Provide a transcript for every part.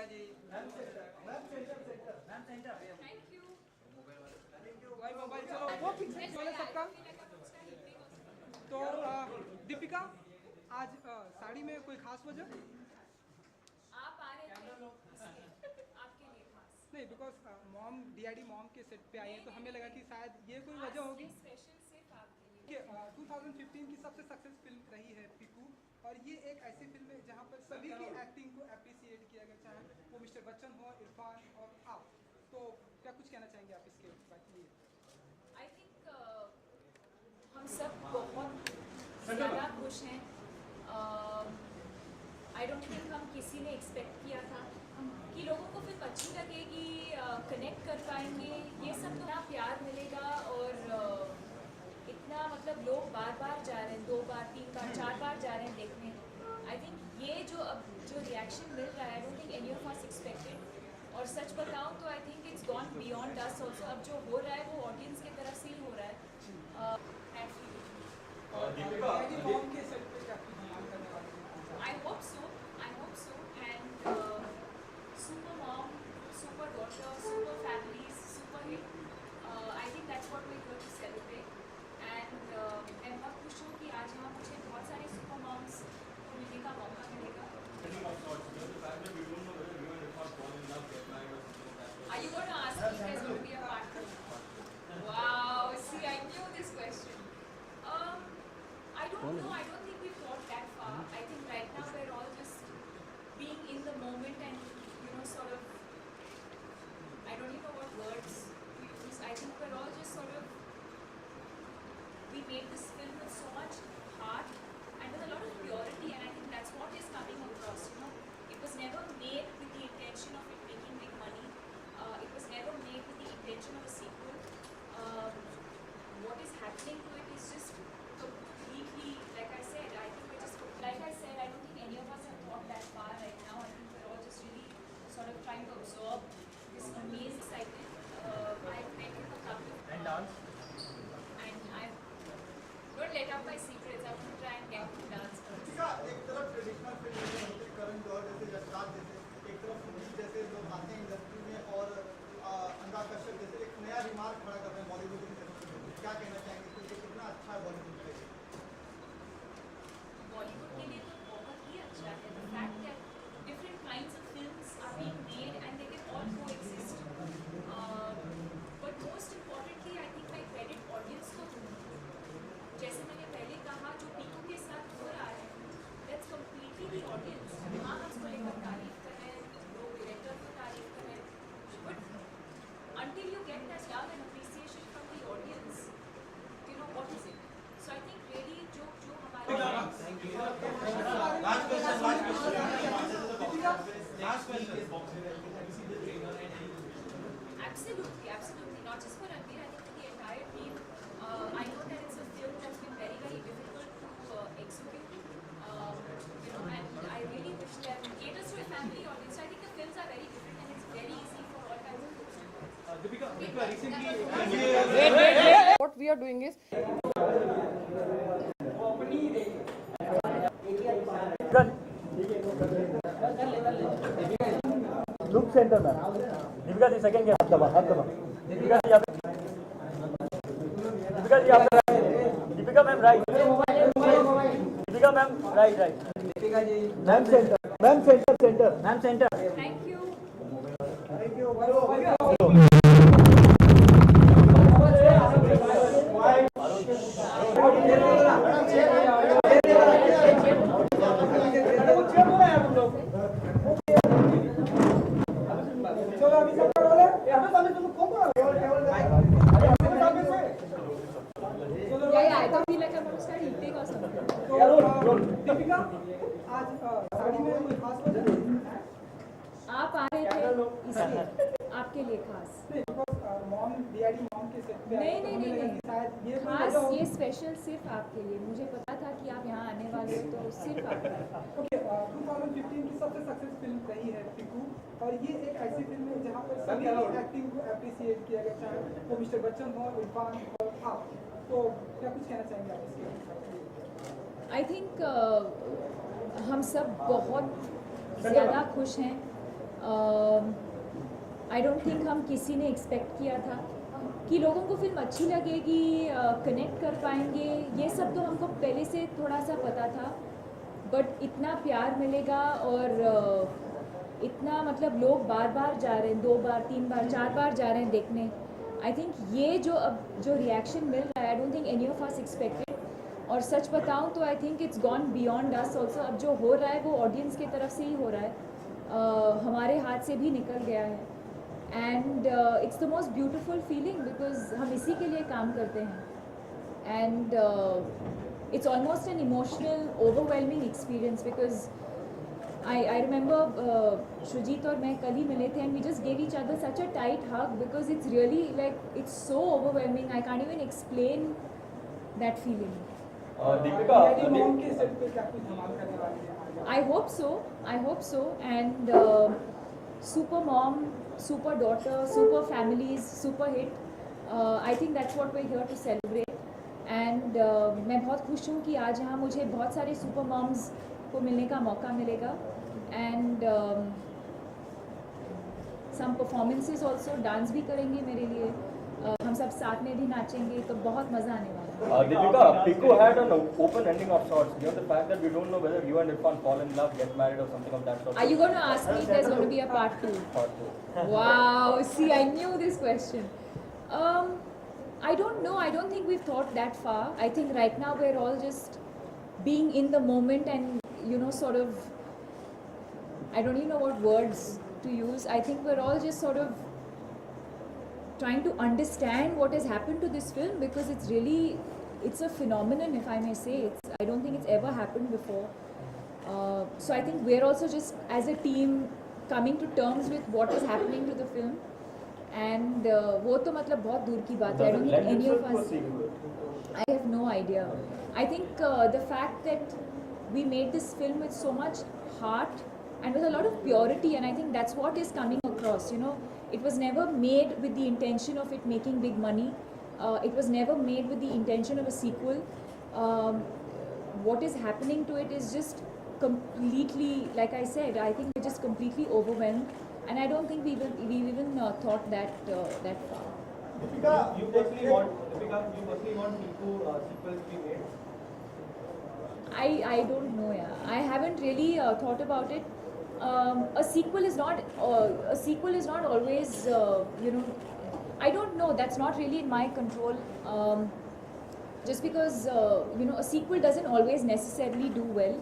Deepika ji ma'am centre thank you. भाई mobile चलो वो पीछे वाले सबका। तो दीपिका आज साड़ी में कोई खास वजह? आप आ रहे थे इसलिए आपके लिए खास। नहीं, बिकॉज मॉम डीआईडी मॉम के सेट पे आई है तो हमें लगा कि शायद ये कोई वजह होगी। ये स्पेशल सिर्फ आपके लिए। कि 2015 की सबसे सक्सेस फिल्म रही है पीकू, और ये एक ऐसी फिल्म है जहाँ पर सभी की एक्टिंग को अप्रिसिएट किया गया, चाहे वो मिस्टर बच्चन हो, इरफान और आप। तो क्या कुछ कहना चाहेंगे आप इसके बारे में? आई थिंक हम सब बहुत ज़्यादा खुश हैं। आई डोंट थिंक हम किसी ने एक्सपेक्ट किया था कि लोगों को फिल्म अच्छी लगेगी, कनेक्ट कर पाएंगे, ये सब तो ना प्यार मिलेगा। और इतना मतलब लोग बार बार जा रहे हैं, 2 बार 3 बार 4 बार जा रहे हैं देखने। आई थिंक ये जो अब जो रिएक्शन मिल रहा है, I don't think any of us expected. और सच बताऊं तो I think it's gone beyond us also. अब जो हो रहा है वो ऑडियंस की तरफ से ही हो रहा है। डीआईडी मॉम के सेट पे क्या कुछ धमाल करने वाले हैं? I hope so. And super mom, super daughter, super families, super hit. I think that's what we're going to celebrate. And मैं बहुत खुश हूँ कि आज यहाँ मुझे बहुत सारे super moms को मिलने का मौका मिलेगा। Are you going to ask me if there's going to be a part 2? Wow, see, I knew this question. I don't know. I don't think we've thought that far. I think right now we're all just being in the moment and, sort of, I don't even know what words to use. I think we're all just sort of, we made this film with so much heart and with a lot of purity, and I think that's what is coming across. It was never made with the intention of it making big money. It was never made with the intention of a sequel. What is happening to it is just completely, like I said, I think we're just, like I said, I don't think any of us have thought that far right now. I think we're all just really sort of trying to absorb this amazing excitement. I've met with a couple of and dance. and I don't let out my secrets. I'm going to try and get to dance first. एक तरफ traditional film में होते करण जौहर जैसे, यशराज जैसे, एक तरफ police जैसे लोग आते हैं इंडस्ट्री में और अनुराग कश्यप जैसे एक नया रिमार्क खड़ा कर रहे हैं बॉलीवुड की फिल्म में। क्या कहना चाहेंगे कि ये कितना अच्छा है बॉलीवुड के लिए? बॉलीवुड के लिए तो बहुत ही अच्छा है। The fact that different kinds of films are being made and they can all coexist. But most importantly, I think मैं credit audience को दूँगी। जैसे मैंने पहले कहा, जो पीकू के साथ हो रहा है, that's completely the audience. हाँ, हम उसको लेकर तारीफ कर रहे हैं, लोग डायरेक्टर को तारीफ कर रहे हैं, but until you get that love and appreciation from the audience, what is it? So I think really जो हमारे Absolutely, not just for Ranveer, I think for the entire team. I know that it's a film that's been very, very difficult to execute, and I really wish them caters to a family audience. So I think the films are very different and it's very easy for all kinds of films. Deepika recently. What we are doing is Look center में Deepika ji second के हाथ दबा दीपिका जी आप Deepika ma'am right Deepika ma'am right Deepika ji ma'am centre Thank you. Deepika आज साड़ी में कोई खास वजह? आप आ रहे थे इसलिए आपके लिए खास। मॉम डीआईडी मॉम के सेट पे नहीं शायद ये खास, ये स्पेशल सिर्फ आपके लिए। मुझे पता था कि आप यहाँ आने वाले हो, तो सिर्फ आपके लिए। ओके, 2015 की सबसे सक्सेस फिल्म रही है पीकू, और ये एक ऐसी फिल्म है जहाँ पर सभी की एक्टिंग को अप्रिसिएट किया गया, चाहे वो मिस्टर बच्चन हो, इरफान और आप। तो क्या कुछ कहना चाहेंगे आप इसके? आई थिंक हम सब बहुत ज़्यादा खुश हैं। आई डोंट थिंक हम किसी ने एक्सपेक्ट किया था कि लोगों को फिल्म अच्छी लगेगी, कनेक्ट कर पाएंगे, ये सब तो हमको पहले से थोड़ा सा पता था, बट इतना प्यार मिलेगा और इतना मतलब लोग बार बार जा रहे हैं, 2 बार 3 बार 4 बार जा रहे हैं देखने. आई थिंक ये जो अब जो रिएक्शन मिल रहा है, I don't think any of us expected. और सच बताऊं तो I think it's gone beyond us also. अब जो हो रहा है वो ऑडियंस की तरफ से ही हो रहा है, हमारे हाथ से भी निकल गया है. And it's the most beautiful feeling because हम इसी के लिए काम करते हैं. And it's almost an emotional, overwhelming experience because I remember Shrujit और मैं कल ही मिले थे and we just gave each other such a tight hug because it's really like it's so overwhelming. I can't even explain that feeling. Deepika, daddy mom के set पे क्या कुछ धमाल करने वाली है? I hope so and super mom, super daughter, super families, super hit. I think that's what we're here to celebrate. And मैं बहुत खुश हूँ कि आज यहाँ मुझे बहुत सारे सुपर मॉम्स को मिलने का मौका मिलेगा. And some performances also, dance भी करेंगे मेरे लिए, हम सब साथ में भी नाचेंगे, तो बहुत मज़ा आने वाला है. Deepika, Piku had an open ending of sorts. You know, the fact that we don't know whether you and Irfan fall in love, get married or something of that sort. Are you going to ask me if there's going to be a part 2? Part two. Wow, see, I knew this question. I don't know. I don't think we've thought that far. I think right now we're all just being in the moment and, you know, sort of, I don't even know what words to use. I think we're all just sort of trying to understand what has happened to this film because it's a phenomenon, if I may say. I don't think it's ever happened before. So I think we're also just, as a team, coming to terms with what is happening to the film. And वो तो मतलब बहुत दूर की बात है. I don't think any of us. I have no idea. I think the fact that we made this film with so much heart and with a lot of purity, and I think that's what is coming across. You know, it was never made with the intention of it making big money. It was never made with the intention of a sequel. What is happening to it is just completely, like I said, I think we're just completely overwhelmed. And I don't think we even thought that far. Deepika, You personally want Piku sequels to be made? I don't know, yeah. I haven't really thought about it. A sequel is not always, you know, I don't know. That's not really in my control. Just because you know, a sequel doesn't always necessarily do well.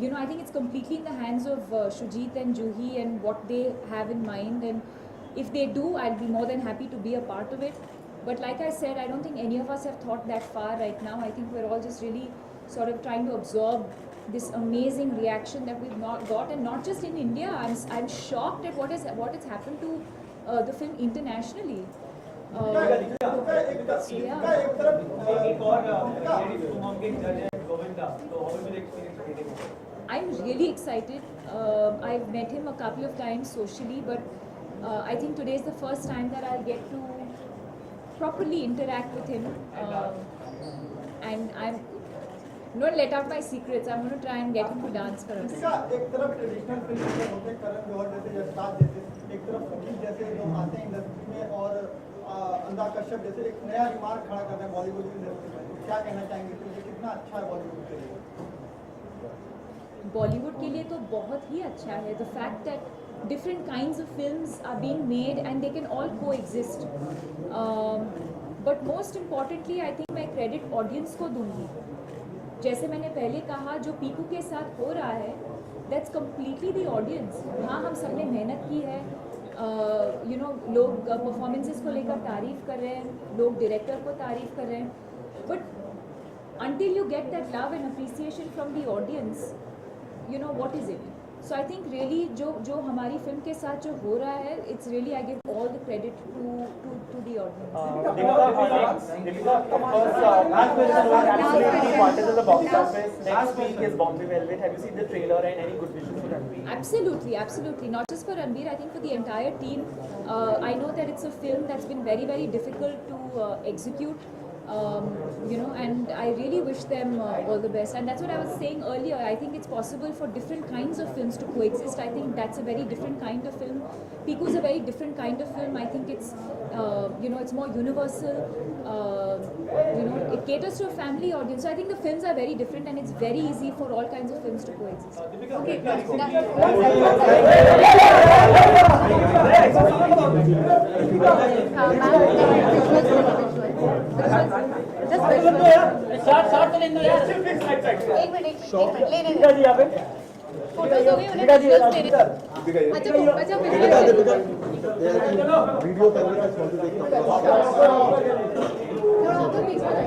You know, I think it's completely in the hands of Shrujit and Juhi and what they have in mind. And if they do, I'll be more than happy to be a part of it. But like I said, I don't think any of us have thought that far right now. I think we're all just really sort of trying to absorb this amazing reaction that we've not got, and not just in India. I'm shocked at what has happened to the film internationally. एक और lady super mom के जज है गोविंदा, तो how will experience meeting him? I'm really excited. I've met him a couple of times socially, but I think today is the first time that I'll get to properly interact with him. And I'm not let out my secrets. I'm going to try and get him to dance for us. Deepika, एक तरफ traditional film में होते हैं करण जौहर जैसे, यशराज जैसे, एक तरफ फकीर जैसे लोग आते हैं इंडस्ट्री में, और अनुराग कश्यप जैसे एक नया रिमार्क खड़ा कर रहे हैं बॉलीवुड की इंडस्ट्री में. तो क्या कहना चाहेंगे कि ये कितना अच्छा है बॉलीवुड के लिए? बॉलीवुड के लिए तो बहुत ही अच्छा है. The fact that different kinds of films are being made and they can all coexist. But most importantly I think मैं क्रेडिट ऑडियंस को दूंगी. जैसे मैंने पहले कहा, जो पीकू के साथ हो रहा है, दैट्स कम्प्लीटली द ऑडियंस. हाँ, हम सब ने मेहनत की है. यू नो, लोग परफॉर्मेंसेस को लेकर तारीफ़ कर रहे हैं, लोग डायरेक्टर को तारीफ़ कर रहे हैं, but until you get that love and appreciation from the audience, you know, what is it? So I think really जो हमारी फिल्म के साथ जो हो रहा है, it's really, I give all the credit to the audience. Deepika, last question was absolutely wanted at the box office. Next week is Bombay Velvet. Have you seen the trailer and any good wishes for Ranveer? Absolutely. Not just for Ranveer, I think for the entire team. I know that it's a film that's been very, very difficult to execute. You know, and I really wish them all the best. And that's what I was saying earlier. I think it's possible for different kinds of films to coexist. I think that's a very different kind of film. Piku is a very different kind of film. I think it's, you know, it's more universal. You know, it caters to a family audience. So I think the films are very different, and it's very easy for all kinds of films to coexist. Okay. एक minute ले ले दीपिका जी यहाँ पे photos हो गई उन्हें visuals दे रहे अच्छा वीडियो कैमरे का फोटो देखना थोड़ा सा बीच में